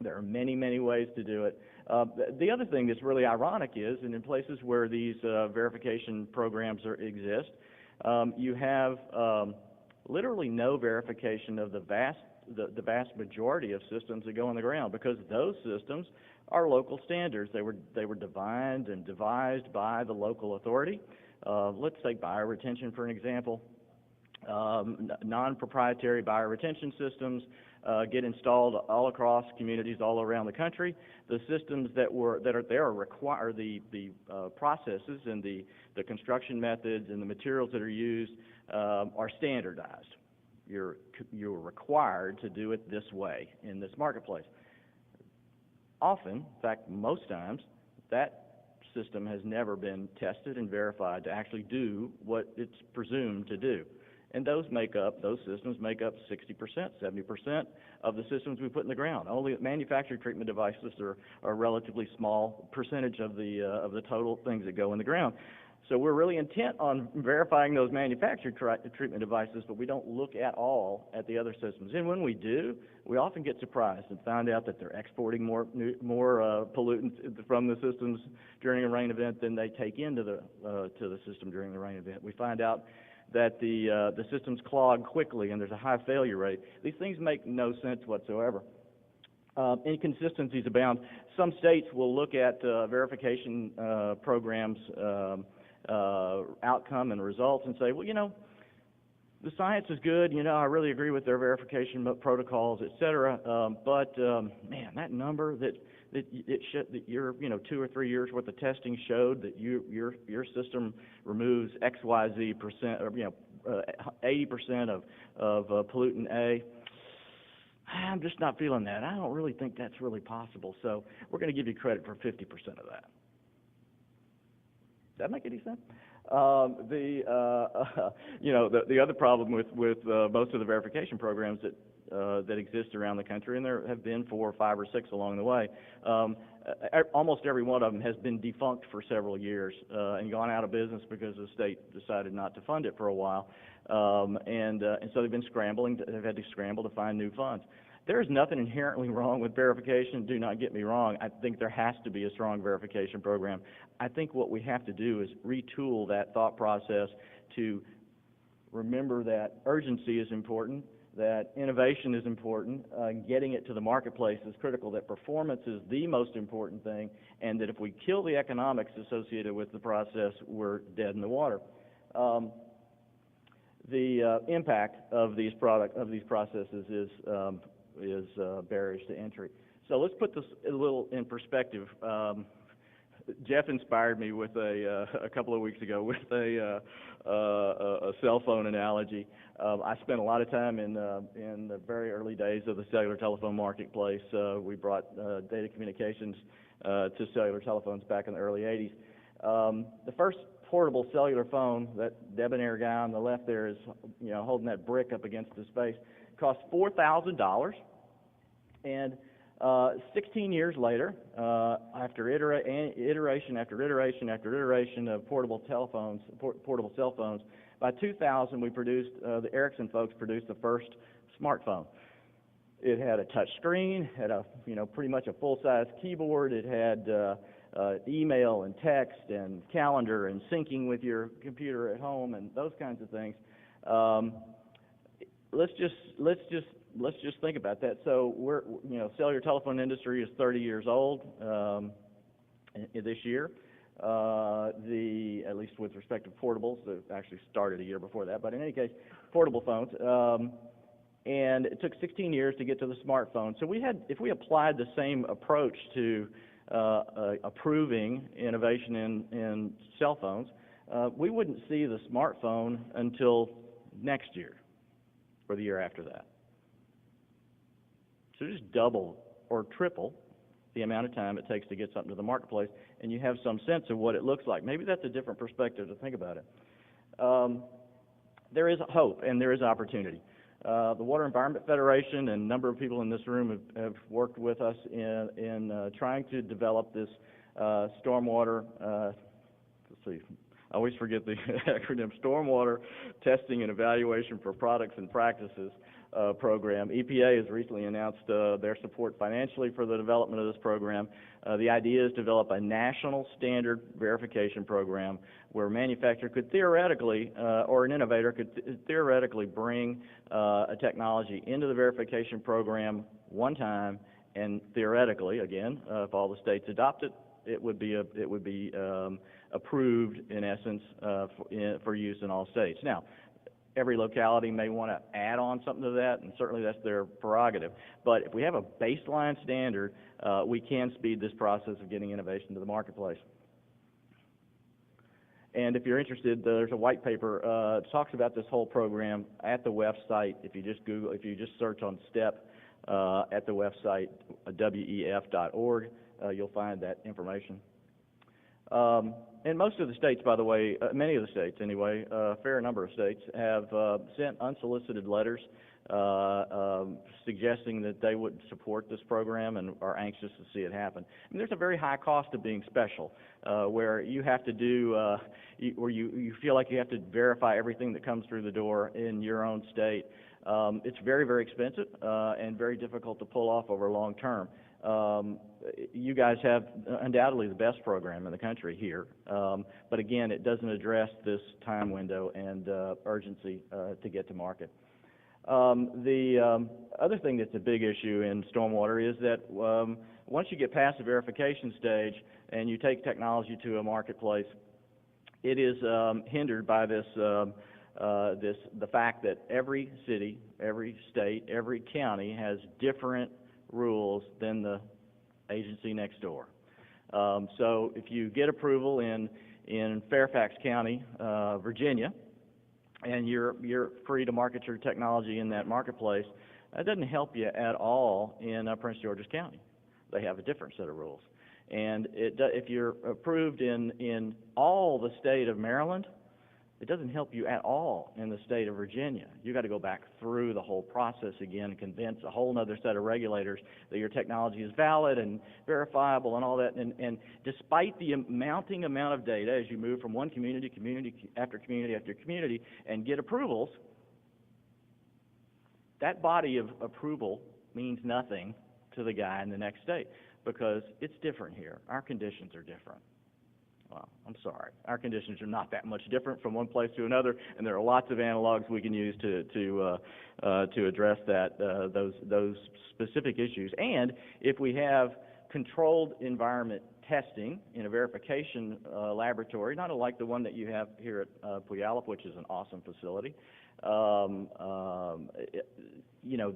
There are many, many ways to do it. The other thing that's really ironic is, and in places where these verification programs exist, you have literally no verification of the vast majority of systems that go on the ground, because those systems are local standards. They were defined and devised by the local authority. Let's take bioretention for an example. Non-proprietary bioretention systems get installed all across communities all around the country. The systems that are there require the processes and the construction methods and the materials that are used are standardized. You're required to do it this way in this marketplace. Often, in fact, most times, that system has never been tested and verified to actually do what it's presumed to do. And those systems make up 60%, 70% of the systems we put in the ground. Only manufactured treatment devices are a relatively small percentage of the total things that go in the ground. So we're really intent on verifying those manufactured treatment devices, but we don't look at all at the other systems. And when we do, we often get surprised and find out that they're exporting more pollutants from the systems during a rain event than they take into the system during the rain event. We find out that the systems clog quickly and there's a high failure rate. These things make no sense whatsoever. Inconsistencies abound. Some states will look at verification programs, outcome and results, and say, well, the science is good, I really agree with their verification protocols, et cetera, but man, that number that your 2 or 3 years worth of testing showed that your system removes XYZ percent, or 80% of pollutant A. I'm just not feeling that. I don't really think that's really possible. So we're going to give you credit for 50% of that. Does that make any sense? The other problem with most of the verification programs that exist around the country, and there have been 4 or 5 or 6 along the way, almost every one of them has been defunct for several years and gone out of business because the state decided not to fund it for a while, and so they've been scrambling. They've had to scramble to find new funds. There is nothing inherently wrong with verification. Do not get me wrong. I think there has to be a strong verification program. I think what we have to do is retool that thought process to remember that urgency is important, that innovation is important, getting it to the marketplace is critical, that performance is the most important thing, and that if we kill the economics associated with the process, we're dead in the water. The impact of these processes is barriers to entry. So let's put this a little in perspective. Jeff inspired me with a couple of weeks ago with a cell phone analogy. I spent a lot of time in the very early days of the cellular telephone marketplace. We brought data communications to cellular telephones back in the early 80s. The first portable cellular phone, that debonair guy on the left there is holding that brick up against his face, cost $4,000, and 16 years later, after iteration after iteration after iteration of portable cell phones, by 2000 the Ericsson folks produced the first smartphone. It had a touch screen, had pretty much a full-size keyboard. It had email and text and calendar and syncing with your computer at home and those kinds of things. Let's just think about that. So cellular telephone industry is 30 years old this year. at least with respect to portables, it actually started a year before that, but in any case, portable phones. And it took 16 years to get to the smartphone. So if we applied the same approach to approving innovation in cell phones, we wouldn't see the smartphone until next year or the year after that. So just double or triple the amount of time it takes to get something to the marketplace, and you have some sense of what it looks like. Maybe that's a different perspective to think about it. There is hope and there is opportunity. The Water Environment Federation and a number of people in this room have worked with us in trying to develop this stormwater, let's see, I always forget the acronym, Stormwater Testing and Evaluation for Products and Practices program. EPA has recently announced their support financially for the development of this program. The idea is to develop a national standard verification program where a manufacturer could theoretically, or an innovator could theoretically bring a technology into the verification program one time, and theoretically, again, if all the states adopt it, it would be approved, in essence, for use in all states. Now, every locality may want to add on something to that, and certainly that's their prerogative. But if we have a baseline standard, we can speed this process of getting innovation to the marketplace. And if you're interested, there's a white paper that talks about this whole program at the website. If you just search on STEP at the website, wef.org, you'll find that information. And most of the states, by the way, many of the states anyway, a fair number of states, have sent unsolicited letters suggesting that they would support this program and are anxious to see it happen. I mean, there's a very high cost of being special, where you have to do, where you feel like you have to verify everything that comes through the door in your own state. It's very, very expensive and very difficult to pull off over long term. You guys have undoubtedly the best program in the country here, but again, it doesn't address this time window and urgency to get to market. The other thing that's a big issue in stormwater is that once you get past the verification stage and you take technology to a marketplace, it is hindered by the fact that every city, every state, every county has different rules than the agency next door. So if you get approval in Fairfax County, Virginia, and you're free to market your technology in that marketplace, that doesn't help you at all in Prince George's County. They have a different set of rules. And if you're approved in all the state of Maryland, it doesn't help you at all in the state of Virginia. You've got to go back through the whole process again and convince a whole other set of regulators that your technology is valid and verifiable and all that. And despite the mounting amount of data as you move from one community after community after community and get approvals, that body of approval means nothing to the guy in the next state because it's different here. Our conditions are different. Well, I'm sorry. Our conditions are not that much different from one place to another, and there are lots of analogs we can use to address those specific issues. And if we have controlled environment testing in a verification laboratory, not unlike the one that you have here at Puyallup, which is an awesome facility,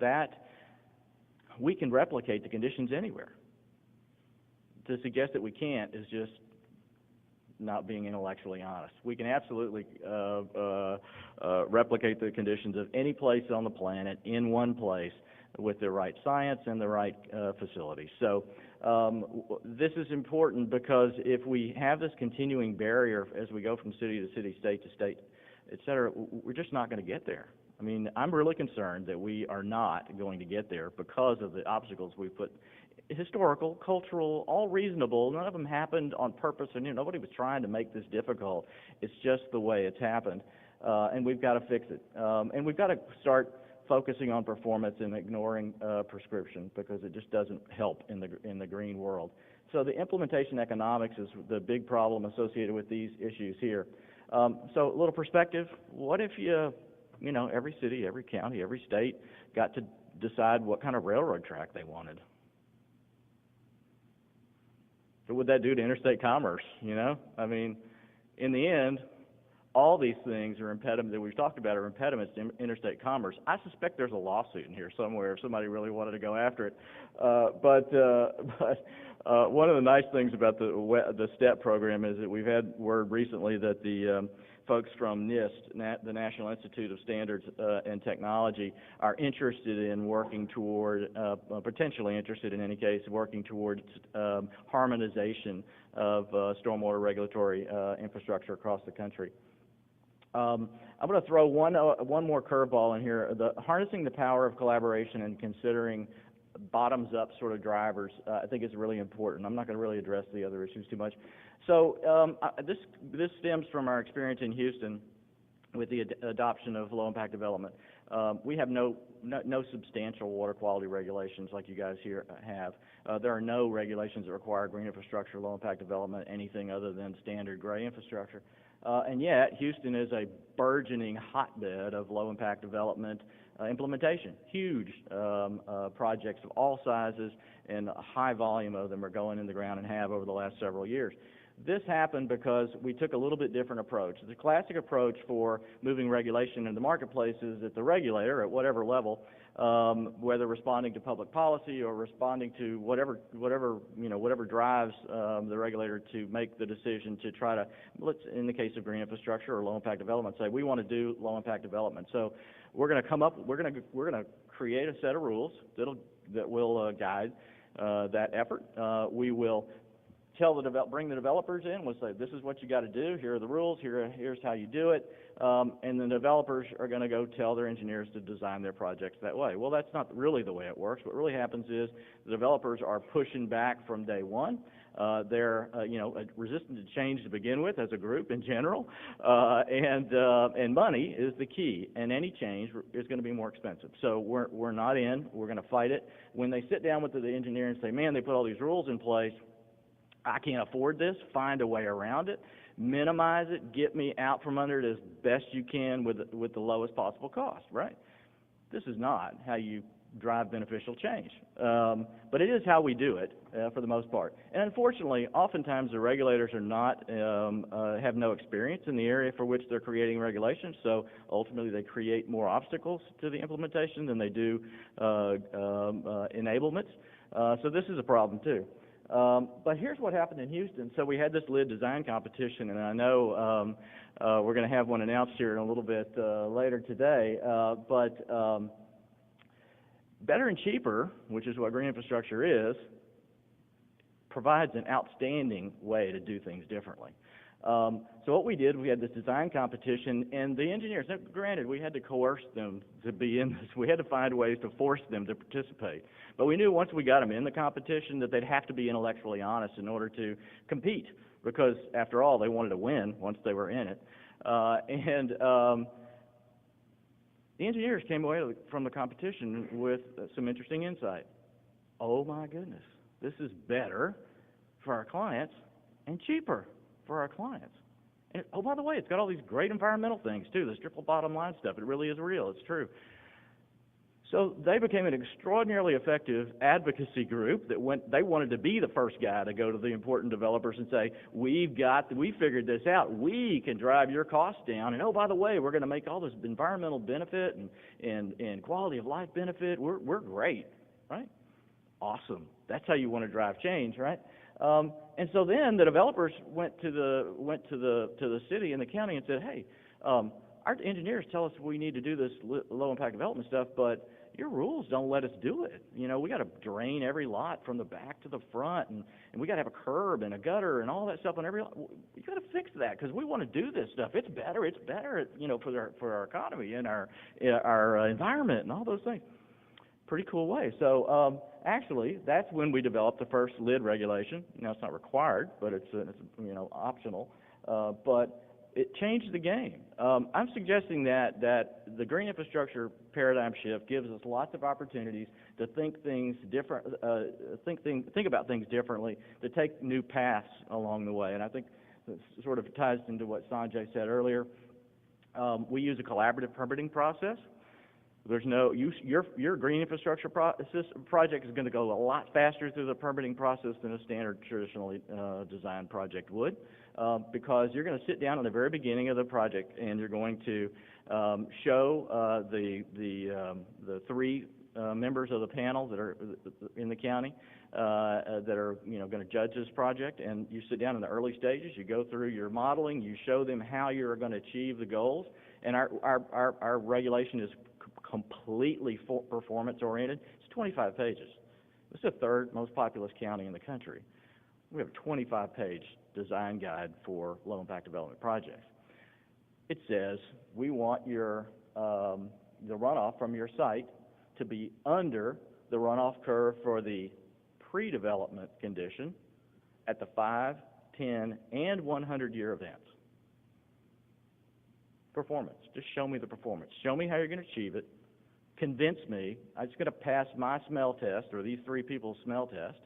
that we can replicate the conditions anywhere. To suggest that we can't is just not being intellectually honest. We can absolutely replicate the conditions of any place on the planet in one place with the right science and the right facilities. So this is important because if we have this continuing barrier as we go from city to city, state to state, et cetera, we're just not going to get there. I mean, I'm really concerned that we are not going to get there because of the obstacles we put. Historical, cultural, all reasonable. None of them happened on purpose, and nobody was trying to make this difficult. It's just the way it's happened, and we've got to fix it. And we've got to start focusing on performance and ignoring prescription because it just doesn't help in the green world. So the implementation economics is the big problem associated with these issues here. So a little perspective. What if every city, every county, every state got to decide what kind of railroad track they wanted? So what would that do to interstate commerce, you know? I mean, in the end, all these things are impediments that we've talked about are impediments to interstate commerce. I suspect there's a lawsuit in here somewhere if somebody really wanted to go after it. But one of the nice things about the STEP program is that we've had word recently that the folks from NIST, the National Institute of Standards and Technology, are interested in working toward, potentially interested in any case, working towards harmonization of stormwater regulatory infrastructure across the country. I'm going to throw one more curveball in here. Harnessing the power of collaboration and considering bottoms-up sort of drivers, I think is really important. I'm not going to really address the other issues too much. So this stems from our experience in Houston with the adoption of low-impact development. We have no substantial water quality regulations like you guys here have. There are no regulations that require green infrastructure, low-impact development, anything other than standard gray infrastructure. And yet, Houston is a burgeoning hotbed of low-impact development implementation. Huge projects of all sizes, and a high volume of them are going in the ground and have over the last several years. This happened because we took a little bit different approach. The classic approach for moving regulation into the marketplace is that the regulator, at whatever level, whether responding to public policy or responding to whatever drives the regulator to make the decision to try to, in the case of green infrastructure or low-impact development, say we want to do low-impact development. So we're going to create a set of rules that will guide that effort. We will bring the developers in. We'll say, this is what you got to do. Here are the rules. Here's how you do it. And the developers are going to go tell their engineers to design their projects that way. Well, that's not really the way it works. What really happens is the developers are pushing back from day one. They're resistant to change to begin with as a group in general, and money is the key. And any change is going to be more expensive. So we're not in. We're going to fight it. When they sit down with the engineer and say, man, they put all these rules in place, I can't afford this, find a way around it, minimize it, get me out from under it as best you can with the lowest possible cost, right? This is not how you drive beneficial change. But it is how we do it for the most part. And unfortunately, oftentimes the regulators are not, have no experience in the area for which they're creating regulations, so ultimately they create more obstacles to the implementation than they do enablements. So this is a problem too. But here's what happened in Houston. So we had this lid design competition, and I know we're going to have one announced here in a little bit later today. But better and cheaper, which is what green infrastructure is, provides an outstanding way to do things differently. So what we did, we had this design competition, and the engineers, now, granted, we had to coerce them to be in this. We had to find ways to force them to participate. But we knew once we got them in the competition that they'd have to be intellectually honest in order to compete, because, after all, they wanted to win once they were in it. The engineers came away from the competition with some interesting insight. Oh, my goodness, this is better for our clients and cheaper for our clients. And, oh, by the way, it's got all these great environmental things, too, this triple bottom line stuff. It really is real. It's true. So they became an extraordinarily effective advocacy group they wanted to be the first guy to go to the important developers and say, we figured this out. We can drive your costs down. And, oh, by the way, we're going to make all this environmental benefit and quality of life benefit. We're great, right? Awesome. That's how you want to drive change, right? And so then the developers went to the city and the county and said, hey, our engineers tell us we need to do this low impact development stuff, but your rules don't let us do it. You know, we got to drain every lot from the back to the front, and we got to have a curb and a gutter and all that stuff on every lot. You got to fix that because we want to do this stuff. It's better, for our economy and our environment and all those things. Pretty cool way. So actually, that's when we developed the first lid regulation. Now, it's not required, but it's optional. But it changed the game. I'm suggesting that the green infrastructure paradigm shift gives us lots of opportunities to think about things differently, to take new paths along the way. And I think this sort of ties into what Sanjay said earlier. We use a collaborative permitting process. There's no, your green infrastructure project is going to go a lot faster through the permitting process than a standard traditionally designed project would, because you're going to sit down in the very beginning of the project and you're going to show the three members of the panel that are in the county that are going to judge this project, and you sit down in the early stages, you go through your modeling, you show them how you're going to achieve the goals, and our regulation is completely performance oriented. It's 25 pages. It's the third most populous county in the country. We have a 25-page design guide for low impact development projects. It says we want your the runoff from your site to be under the runoff curve for the pre-development condition at the 5, 10, and 100-year events. Performance. Just show me the performance. Show me how you're going to achieve it. Convince me. I'm just going to pass my smell test, or these three people's smell test.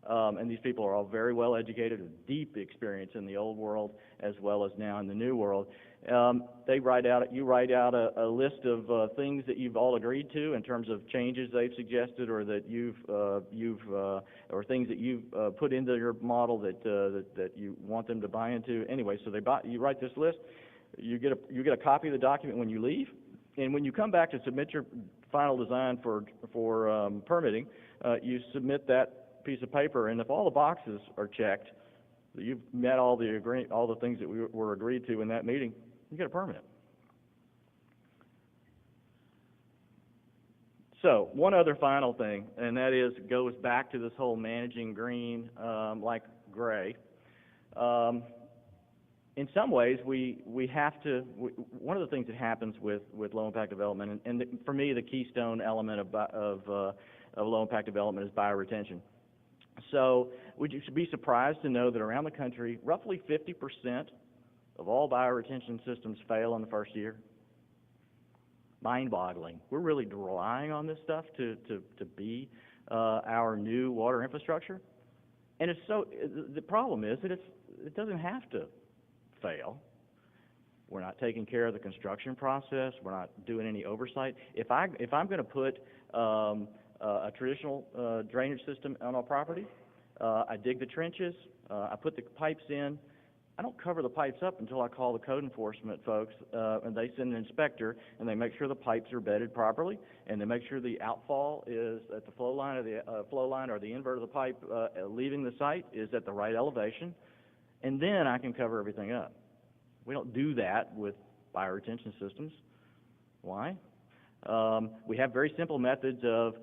And these people are all very well educated, with deep experience in the old world as well as now in the new world. You write out a list of things that you've all agreed to in terms of changes they've suggested, or that or things that you've put into your model that you want them to buy into. Anyway, so you write this list. You get a copy of the document when you leave, and when you come back to submit your final design for permitting, you submit that piece of paper, and if all the boxes are checked, you've met all the things that were agreed to in that meeting, you get a permit. So one other final thing, and that goes back to this whole managing green like gray. In some ways, we have to. One of the things that happens with low impact development, and for me, the keystone element of low impact development is bioretention. So you should be surprised to know that around the country, roughly 50% of all bioretention systems fail in the first year. Mind-boggling. We're really relying on this stuff to be our new water infrastructure, and the problem is that it doesn't have to fail. We're not taking care of the construction process. We're not doing any oversight. If I'm going to put a traditional drainage system on our property, I dig the trenches, I put the pipes in. I don't cover the pipes up until I call the code enforcement folks, and they send an inspector, and they make sure the pipes are bedded properly, and they make sure the outfall is at the flow line, or the invert of the pipe leaving the site is at the right elevation, and then I can cover everything up. We don't do that with bioretention systems. Why? We have very simple methods of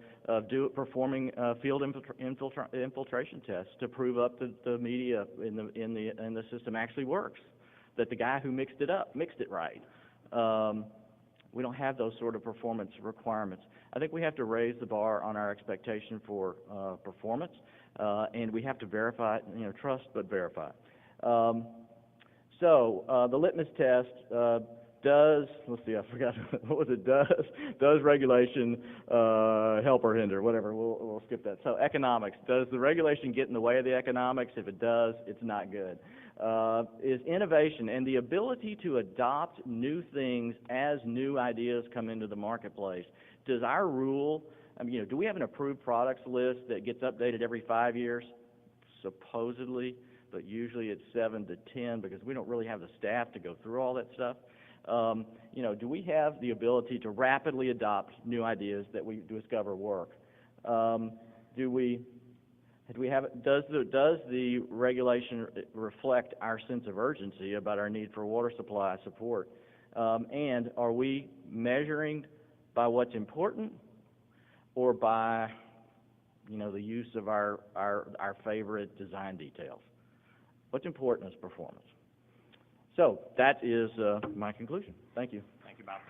performing field infiltration tests to prove up the media in the system actually works, that the guy who mixed it right. We don't have those sort of performance requirements. I think we have to raise the bar on our expectation for performance, and we have to verify, trust but verify. So the litmus test let's see, I forgot, what was it, does regulation help or hinder? Whatever, we'll skip that. So economics, does the regulation get in the way of the economics? If it does, it's not good. Is innovation and the ability to adopt new things as new ideas come into the marketplace. Does our rule, do we have an approved products list that gets updated every 5 years? Supposedly, but usually it's 7 to 10 because we don't really have the staff to go through all that stuff. Do we have the ability to rapidly adopt new ideas that we discover work? Does the regulation reflect our sense of urgency about our need for water supply support? And are we measuring by what's important, or by, the use of our favorite design details? What's important is performance. So that is my conclusion. Thank you. Thank you, Bob.